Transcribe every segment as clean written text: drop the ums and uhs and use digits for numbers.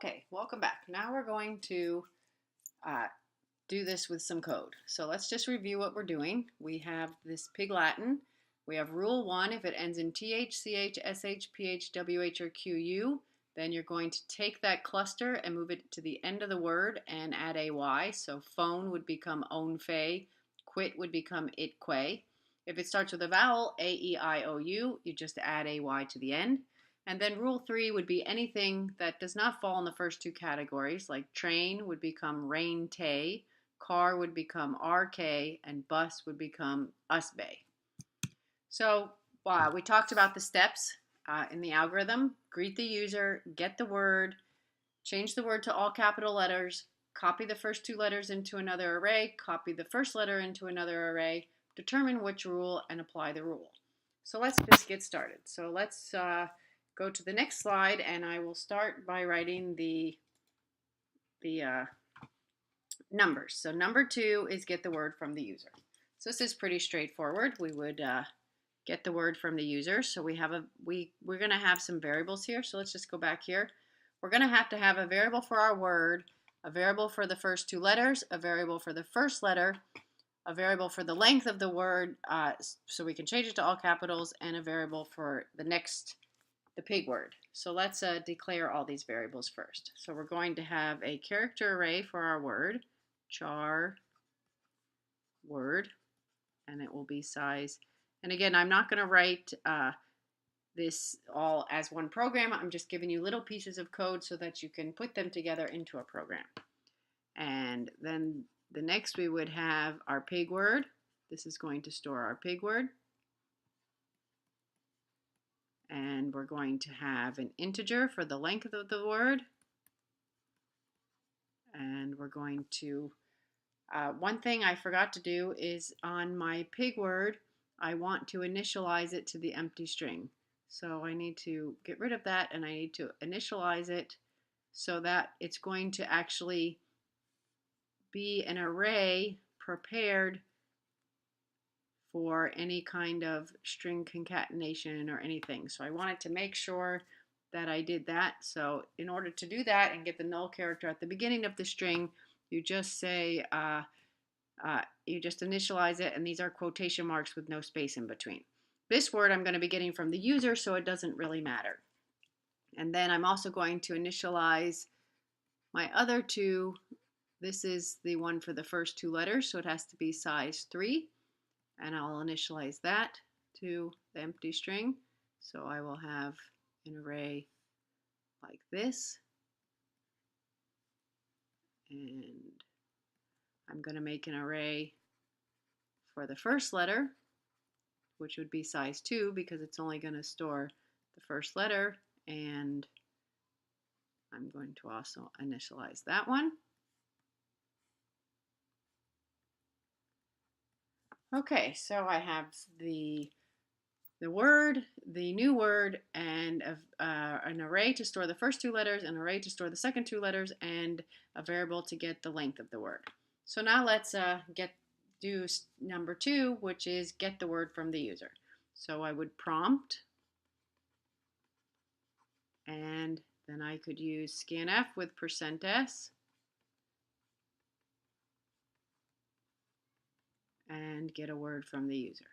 Okay, welcome back. Now we're going to do this with some code. So let's just review what we're doing. We have this Pig Latin. We have rule 1. If it ends in TH, CH, SH, PH, WH, or QU, then you're going to take that cluster and move it to the end of the word and add AY. So phone would become own fay. Quit would become it quay. If it starts with a vowel, A, E, I, O, U, you just add AY to the end. And then rule 3 would be anything that does not fall in the first two categories, like train would become rain tay, car would become RK, and bus would become usbay. So we talked about the steps in the algorithm. Greet the user, get the word, change the word to all capital letters, copy the first two letters into another array, copy the first letter into another array, determine which rule, and apply the rule. So let's just get started. So let's go to the next slide, and I will start by writing the numbers. So number 2 is get the word from the user. So this is pretty straightforward. We would get the word from the user. So we're going to have some variables here. So let's just go back here. We're going to have a variable for our word, a variable for the first two letters, a variable for the first letter, a variable for the length of the word, so we can change it to all capitals, and a variable for the pig word. So let's declare all these variables first. So we're going to have a character array for our word, char word, and it will be size. And again, I'm not going to write this all as one program. I'm just giving you little pieces of code so that you can put them together into a program. And then the next we would have our pig word. This is going to store our pig word. And we're going to have an integer for the length of the word. And we're going to, one thing I forgot to do is on my pig word, I want to initialize it to the empty string. So I need to get rid of that, and I need to initialize it so that it's going to actually be an array prepared for any kind of string concatenation or anything. So I wanted to make sure that I did that. So in order to do that and get the null character at the beginning of the string, you just say, you just initialize it, and these are quotation marks with no space in between. This word I'm going to be getting from the user, so it doesn't really matter. And then I'm also going to initialize my other two. This is the one for the first two letters, so it has to be size 3. And I'll initialize that to the empty string. So I will have an array like this. And I'm going to make an array for the first letter, which would be size 2 because it's only going to store the first letter. And I'm going to also initialize that one. Okay, so I have the word, the new word, and an array to store the first two letters, an array to store the second two letters, and a variable to get the length of the word. So now let's do number 2, which is get the word from the user. So I would prompt, and then I could use scanf with %s. And get a word from the user.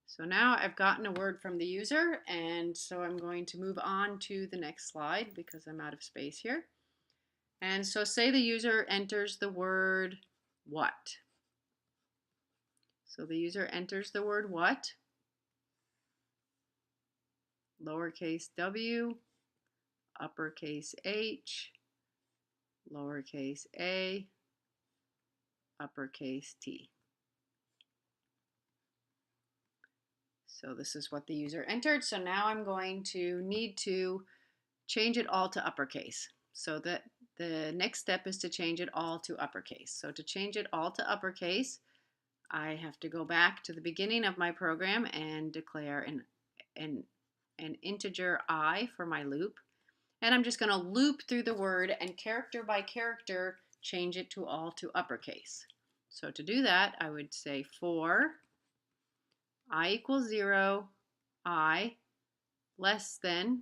So now I've gotten a word from the user, and so I'm going to move on to the next slide because I'm out of space here. And so say the user enters the word what. So the user enters the word what, lowercase w, uppercase h, lowercase a, uppercase t. So this is what the user entered. So now I'm going to need to change it all to uppercase. So that the next step is to change it all to uppercase. So to change it all to uppercase, I have to go back to the beginning of my program and declare an integer I for my loop. And I'm just going to loop through the word and character by character change it to all to uppercase. So to do that, I would say for I equals 0, I less than,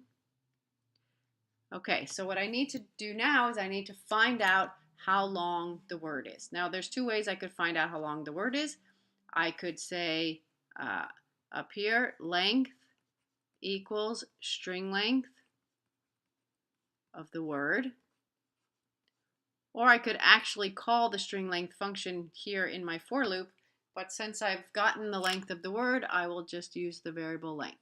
Okay, so what I need to do now is I need to find out how long the word is. Now, there's two ways I could find out how long the word is. I could say up here, length equals string length of the word. Or I could actually call the string length function here in my for loop, but since I've gotten the length of the word, I will just use the variable length.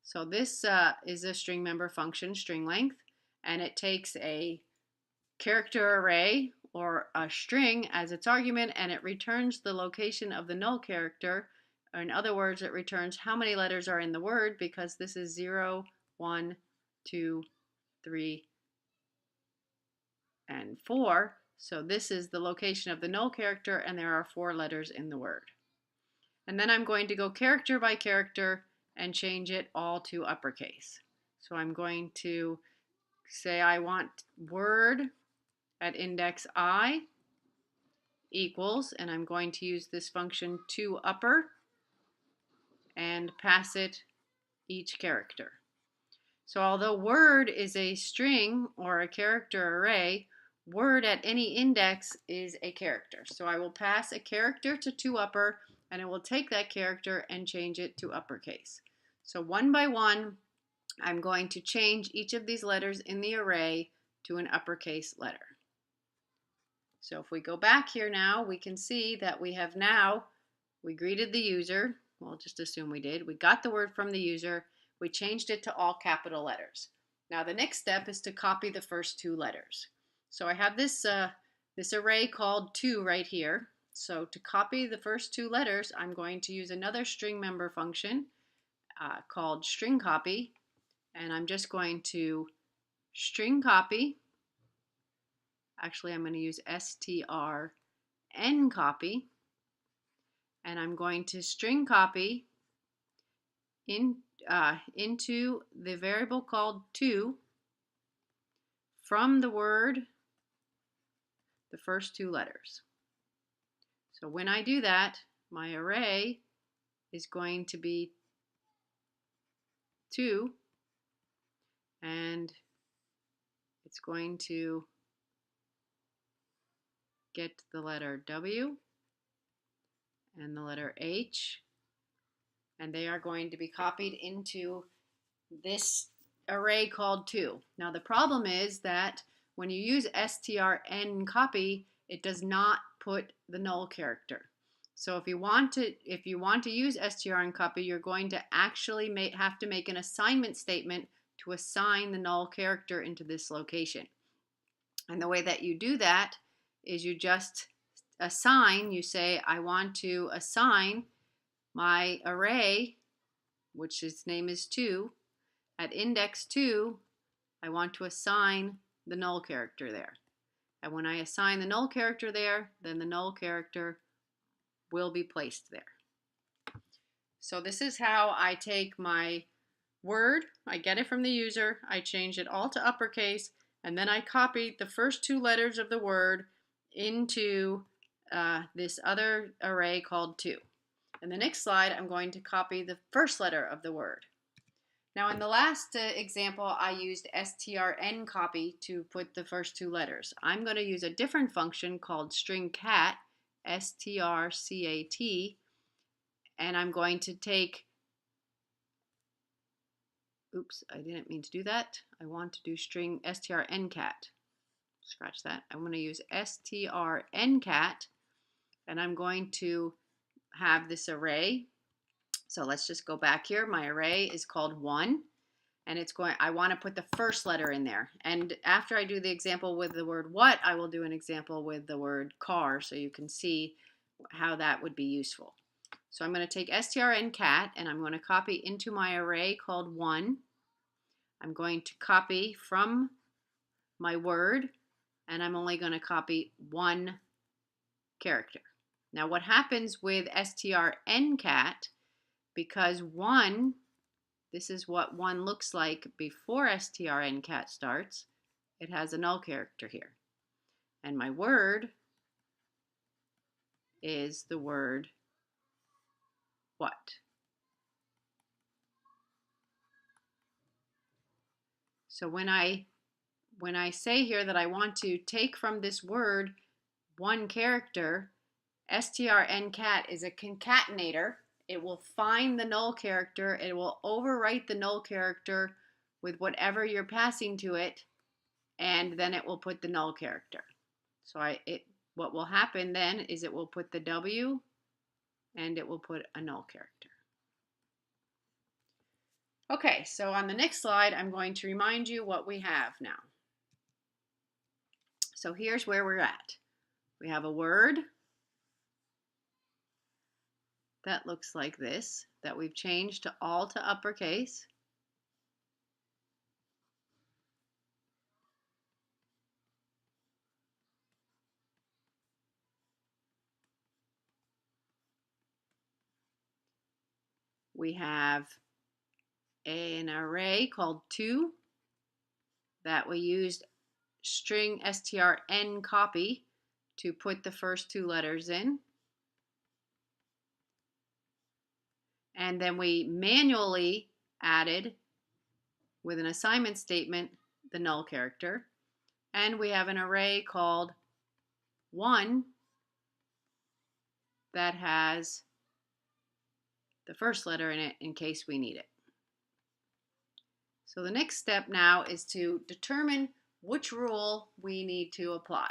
So this is a string member function, string length, and it takes a character array or a string as its argument, and it returns the location of the null character. Or in other words, it returns how many letters are in the word, because this is 0, 1, 2, 3, and 4. So this is the location of the null character, and there are 4 letters in the word. And then I'm going to go character by character and change it all to uppercase. So I'm going to say I want word at index I equals, and I'm going to use this function toUpper and pass it each character. So although word is a string or a character array, word at any index is a character. So I will pass a character to toUpper, and it will take that character and change it to uppercase. So one by one, I'm going to change each of these letters in the array to an uppercase letter. So if we go back here now, we can see that we greeted the user. We'll just assume we did. We got the word from the user. We changed it to all capital letters. Now the next step is to copy the first 2 letters. So I have this array called to right here. So to copy the first 2 letters, I'm going to use another string member function called string copy, and I'm just going to string copy. Actually, I'm going to use strncopy, and I'm going to string copy into the variable called to from the word the first 2 letters. So when I do that, my array is going to be 2, and it's going to get the letter W and the letter H, and they are going to be copied into this array called to. Now the problem is that when you use strncopy, it does not put the null character. So if you want to use strncopy, you're going to actually have to make an assignment statement to assign the null character into this location. And the way that you do that is you just assign, you say, I want to assign my array, which its name is 2, at index 2, I want to assign the null character there. And when I assign the null character there, then the null character will be placed there. So this is how I take my word, I get it from the user, I change it all to uppercase, and then I copy the first 2 letters of the word into this other array called to. In the next slide, I'm going to copy the first letter of the word. Now in the last example, I used strncopy to put the first 2 letters. I'm going to use a different function called stringcat, strcat, and I'm going to take, oops, I didn't mean to do that. I want to do strncat. Scratch that. I'm going to use strncat, and I'm going to have this array. So let's just go back here. My array is called 1, and I want to put the first letter in there. And after I do the example with the word what, I will do an example with the word car, so you can see how that would be useful. So I'm going to take strncat, and I'm going to copy into my array called 1. I'm going to copy from my word, and I'm only going to copy 1 character. Now what happens with strncat, because 1, this is what 1 looks like before strncat starts, it has a null character here. And my word is the word what. So when I say here that I want to take from this word one character, strncat is a concatenator. It will find the null character. It will overwrite the null character with whatever you're passing to it, and then it will put the null character. So what will happen then is it will put the W and it will put a null character. Okay, so on the next slide, I'm going to remind you what we have now. So here's where we're at. We have a word that looks like this, that we've changed to all to uppercase. We have an array called 2 that we used string strncopy to put the first 2 letters in. And then we manually added, with an assignment statement, the null character. And we have an array called 1 that has the first letter in it in case we need it. So the next step now is to determine which rule we need to apply.